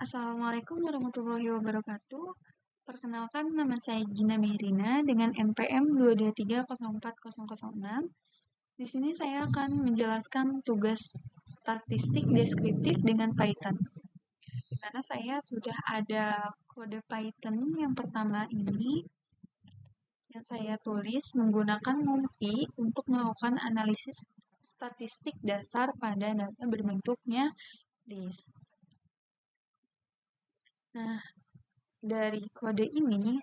Assalamualaikum warahmatullahi wabarakatuh. Perkenalkan, nama saya Gina Mehrina dengan NPM 223040006. Di sini saya akan menjelaskan tugas statistik deskriptif dengan Python. Di mana saya sudah ada kode Python yang pertama ini yang saya tulis menggunakan NumPy untuk melakukan analisis statistik dasar pada data berbentuknya list. Nah, dari kode ini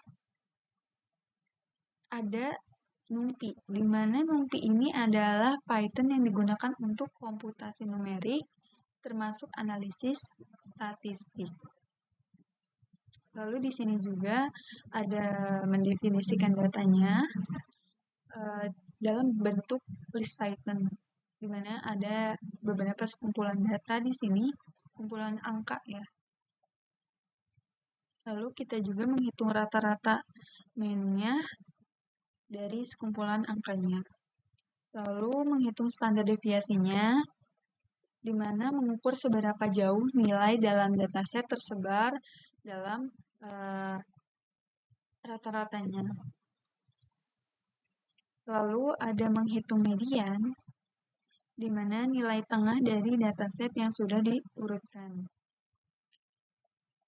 ada NumPy, di mana NumPy ini adalah Python yang digunakan untuk komputasi numerik, termasuk analisis statistik. Lalu di sini juga ada mendefinisikan datanya dalam bentuk list Python, di mana ada beberapa sekumpulan data di sini, sekumpulan angka ya. Lalu kita juga menghitung rata-rata mean-nya dari sekumpulan angkanya. Lalu menghitung standar deviasinya, di mana mengukur seberapa jauh nilai dalam dataset tersebar dalam rata-ratanya. Lalu ada menghitung median, di mana nilai tengah dari dataset yang sudah diurutkan.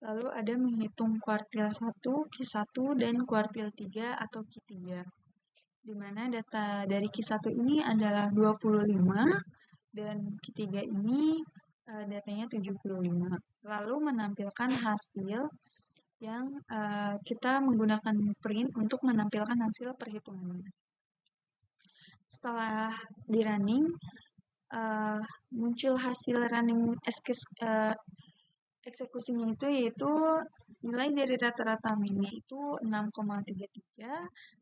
Lalu ada menghitung kuartil 1, Q1, dan kuartil 3 atau Q3. Di mana data dari Q1 ini adalah 25 dan Q3 ini datanya 75. Lalu menampilkan hasil yang kita menggunakan print untuk menampilkan hasil perhitungannya. Setelah di running, muncul hasil running eksekusinya itu yaitu nilai dari rata-rata minnya itu 6,33,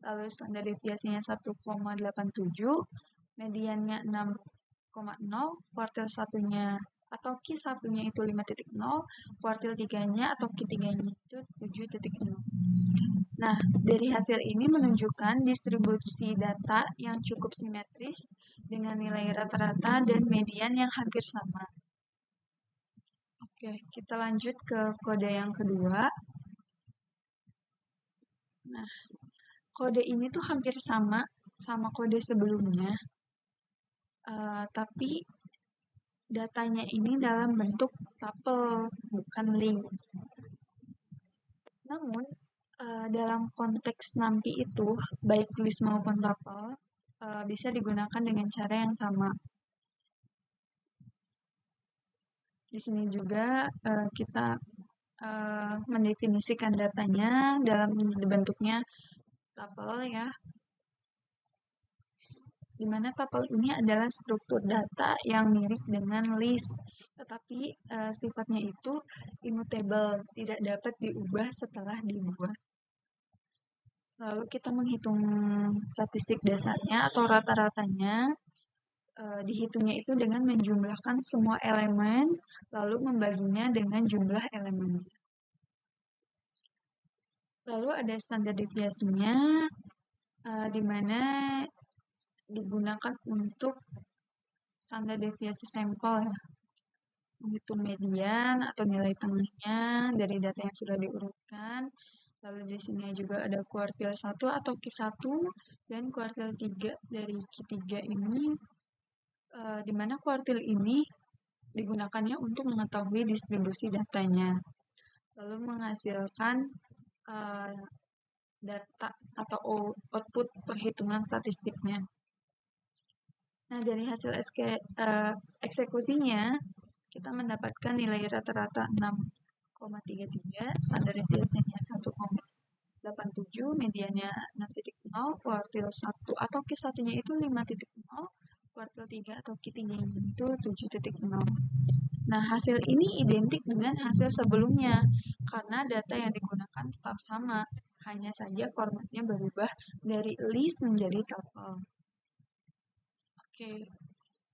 lalu standar deviasinya 1,87, mediannya 6,0, kuartil satunya atau Q1-nya itu 5,0, kuartil 3-nya atau Q3-nya itu 7,0. Nah, dari hasil ini menunjukkan distribusi data yang cukup simetris dengan nilai rata-rata dan median yang hampir sama. Oke, kita lanjut ke kode yang kedua. Nah, kode ini tuh hampir sama kode sebelumnya, tapi datanya ini dalam bentuk tuple, bukan list. Namun, dalam konteks NumPy itu, baik list maupun tuple, bisa digunakan dengan cara yang sama. Di sini juga kita mendefinisikan datanya dalam bentuknya tuple ya, di mana tuple ini adalah struktur data yang mirip dengan list, tetapi sifatnya itu immutable, tidak dapat diubah setelah dibuat. Lalu kita menghitung statistik dasarnya atau rata-ratanya, dihitungnya itu dengan menjumlahkan semua elemen, lalu membaginya dengan jumlah elemennya. Lalu ada standar deviasinya, di mana digunakan untuk standar deviasi sampel ya, menghitung median atau nilai tengahnya dari data yang sudah diurutkan. Lalu di sini juga ada kuartil 1 atau Q1 dan kuartil 3 dari Q3 ini, di mana kuartil ini digunakannya untuk mengetahui distribusi datanya. Lalu menghasilkan data atau output perhitungan statistiknya. Nah, dari hasil eksekusinya, kita mendapatkan nilai rata-rata 6,33, standar deviasinya 1,87, mediannya 6,0, kuartil 1 atau Q1-nya itu 5,0, kuartil 3 atau Q3-nya itu 7,0. Nah, hasil ini identik dengan hasil sebelumnya, karena data yang digunakan tetap sama, hanya saja formatnya berubah dari list menjadi tuple. Oke,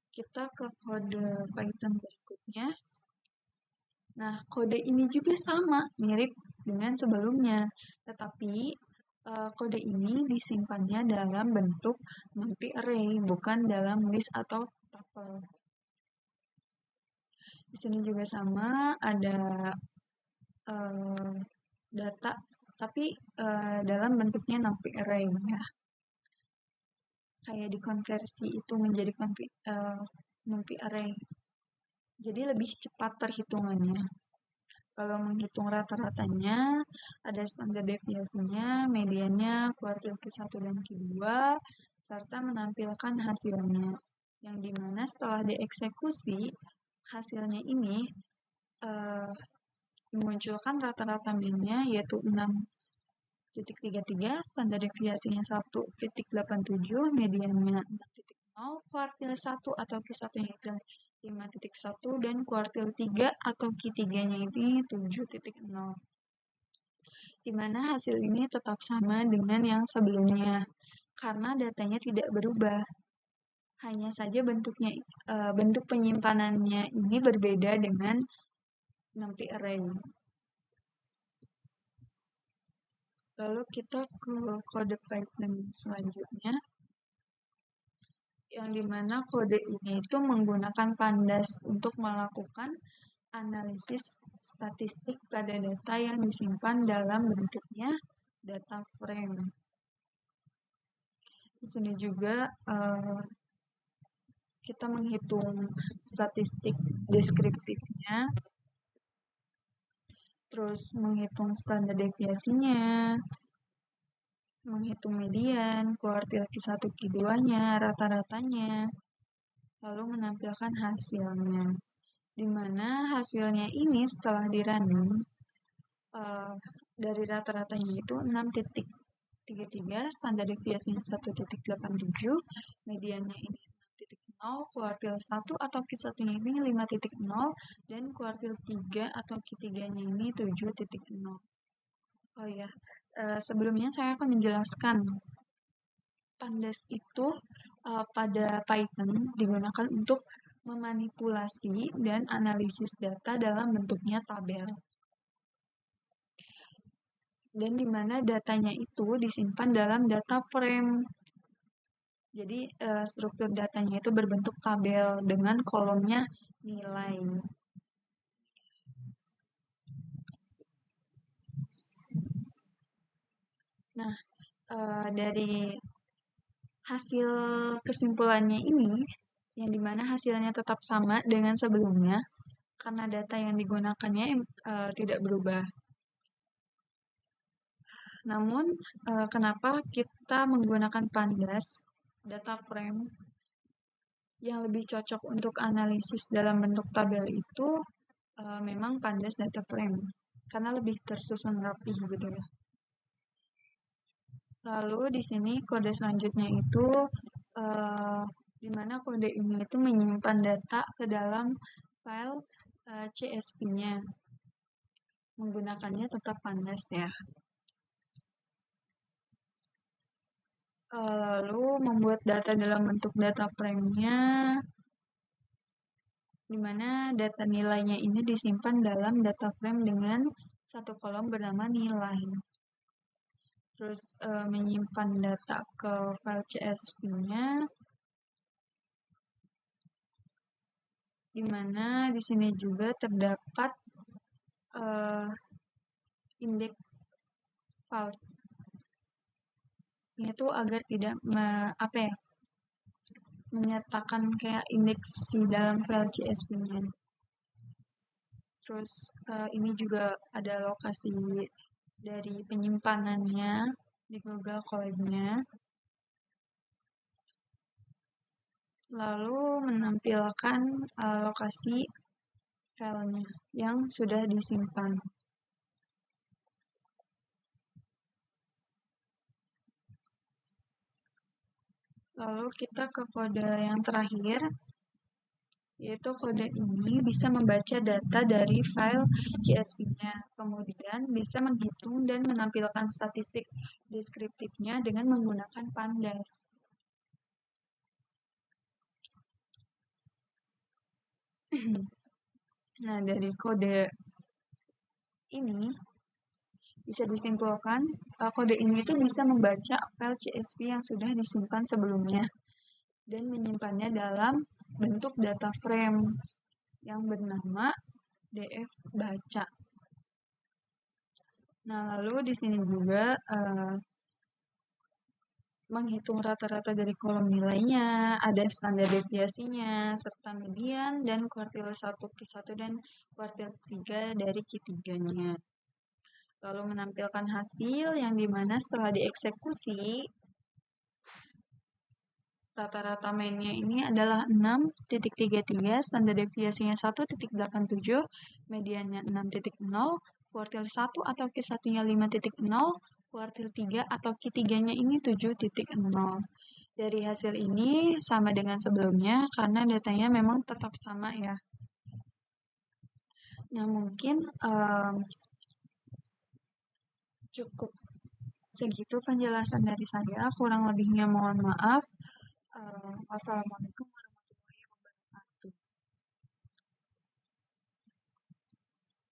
kita ke kode Python berikutnya. Nah, kode ini juga sama, mirip dengan sebelumnya, tetapi kode ini disimpannya dalam bentuk NumPy array, bukan dalam list atau tuple. Di sini juga sama, ada data, tapi dalam bentuknya NumPy array ya. Kayak dikonversi itu menjadi NumPy array. Jadi lebih cepat perhitungannya. Kalau menghitung rata-ratanya, ada standar deviasinya, mediannya, kuartil Q1 dan Q2, serta menampilkan hasilnya. Yang dimana setelah dieksekusi, hasilnya ini memunculkan rata-rata mean-nya, yaitu 6,33, standar deviasinya 1,87, mediannya 6,0, kuartil 1 atau Q1-nya itu 5,1, dan kuartil 3 atau Q3-nya ini 7,0. Di mana hasil ini tetap sama dengan yang sebelumnya, karena datanya tidak berubah. Hanya saja bentuk penyimpanannya ini berbeda dengan NumPy array. Lalu kita ke kode Python selanjutnya, yang dimana kode ini itu menggunakan pandas untuk melakukan analisis statistik pada data yang disimpan dalam bentuknya data frame. Di sini juga kita menghitung statistik deskriptifnya, terus menghitung standar deviasinya, menghitung median, kuartil Q1, Q2-nya, rata-ratanya, lalu menampilkan hasilnya. Di mana hasilnya ini setelah di-running, dari rata-ratanya itu 6,33, standar deviasinya 1,87, mediannya ini 6,0, kuartil 1 atau Q1-nya ini 5,0, dan kuartil 3 atau Q3-nya ini 7,0. Oh ya, sebelumnya saya akan menjelaskan pandas itu pada Python digunakan untuk memanipulasi dan analisis data dalam bentuknya tabel. Dan di mana datanya itu disimpan dalam data frame. Jadi struktur datanya itu berbentuk tabel dengan kolomnya nilai. Nah, dari hasil kesimpulannya ini, yang dimana hasilnya tetap sama dengan sebelumnya, karena data yang digunakannya tidak berubah. Namun, kenapa kita menggunakan pandas data frame yang lebih cocok untuk analisis dalam bentuk tabel itu memang pandas data frame, karena lebih tersusun rapi gitu ya. Lalu di sini kode selanjutnya itu di mana kode ini itu menyimpan data ke dalam file CSV-nya. Menggunakannya tetap pandas ya. Lalu membuat data dalam bentuk data frame-nya, di mana data nilainya ini disimpan dalam data frame dengan satu kolom bernama nilai. Terus menyimpan data ke file CSV-nya, di mana di sini juga terdapat indeks false. Itu agar tidak menyertakan kayak indeks di dalam file CSV-nya. Terus ini juga ada lokasi dari penyimpanannya di Google Colab-nya. Lalu menampilkan lokasi filenya yang sudah disimpan. Lalu kita ke kode yang terakhir, yaitu kode ini bisa membaca data dari file CSV-nya, kemudian bisa menghitung dan menampilkan statistik deskriptifnya dengan menggunakan pandas. Nah, dari kode ini bisa disimpulkan kode ini itu bisa membaca file CSV yang sudah disimpan sebelumnya dan menyimpannya dalam bentuk data frame yang bernama df baca. Nah, lalu di sini juga menghitung rata-rata dari kolom nilainya, ada standar deviasinya, serta median dan kuartil 1 Q1 dan kuartil 3 dari Q3-nya. Lalu menampilkan hasil yang dimana setelah dieksekusi, rata-rata mainnya ini adalah 6,33, standar deviasinya 1,87, mediannya 6,0, kuartil 1 atau Q1-nya 5,0, kuartil 3 atau Q3-nya ini 7,0. Dari hasil ini sama dengan sebelumnya karena datanya memang tetap sama ya. Nah, mungkin cukup segitu penjelasan dari saya. Kurang lebihnya mohon maaf. Wassalamualaikum